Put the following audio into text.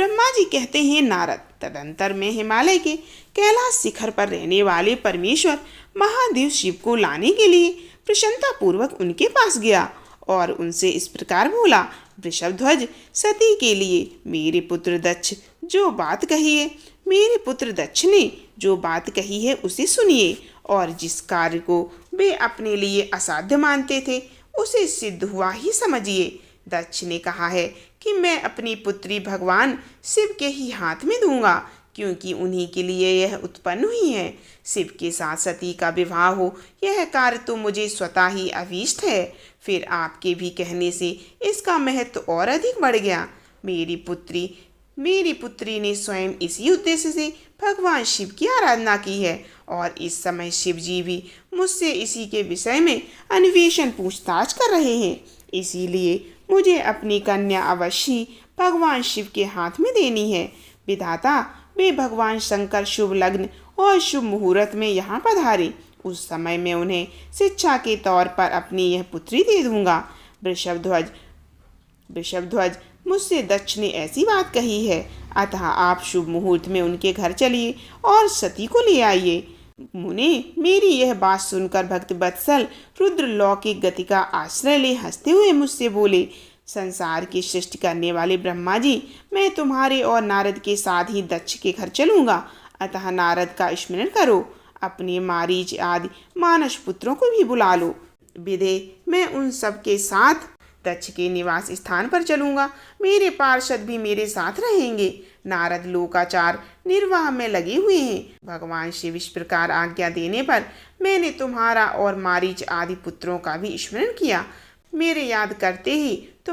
ब्रह्मा जी कहते हैं नारद, तदंतर में हिमालय के कैलाश शिखर पर रहने वाले परमेश्वर महादेव शिव को लाने के लिए प्रसन्नता पूर्वक उनके पास गया और उनसे इस प्रकार बोला, वृषभध्वज, सती के लिए मेरे पुत्र दक्ष जो बात कही है, मेरे पुत्र दक्ष ने जो बात कही है उसे सुनिए और जिस कार्य को वे अपने लिए असाध्य मानते थे उसे सिद्ध हुआ ही समझिए। दक्ष ने कहा है कि मैं अपनी पुत्री भगवान शिव के ही हाथ में दूंगा, क्योंकि उन्हीं के लिए यह उत्पन्न हुई है। शिव के साथ सती का विवाह हो, यह कार्य तो मुझे स्वतः ही अभीष्ट है। फिर आपके भी कहने से इसका महत्व और अधिक बढ़ गया। मेरी पुत्री ने स्वयं इसी उद्देश्य से भगवान शिव की आराधना की है और इस समय शिव जी भी मुझसे इसी के विषय में अन्वेषण पूछताछ कर रहे हैं। इसीलिए मुझे अपनी कन्या अवश्य भगवान शिव के हाथ में देनी है। विधाता, वे भगवान शंकर शुभ लग्न और शुभ मुहूर्त में यहाँ पधारे, उस समय मैं उन्हें शिक्षा के तौर पर अपनी यह पुत्री दे दूंगा। वृषभध्वज, मुझसे दक्ष ने ऐसी बात कही है, अतः आप शुभ मुहूर्त में उनके घर चलिए और सती को ले आइए। मुने, मेरी यह बात सुनकर भक्त वत्सल रुद्रलौकिक गति का आश्रय ले हंसते हुए मुझसे बोले, संसार की सृष्टि करने वाले ब्रह्मा जी, मैं तुम्हारे और नारद के साथ ही दक्ष के घर चलूंगा, अतः नारद का स्मरण करो। अपने मारीच आदि मानस पुत्रों को भी बुला लो। विधे, मैं उन सब के साथ दक्ष के निवास स्थान पर चलूंगा। मेरे पार्षद भी मेरे साथ रहेंगे। नारद लोकाचार निर्वाह में लगे हुए हैं। भगवान शिव इस प्रकार आज्ञा देने पर मैंने तुम्हारा और मारीच आदि पुत्रों का भी स्मरण किया। मेरे याद करते ही तुम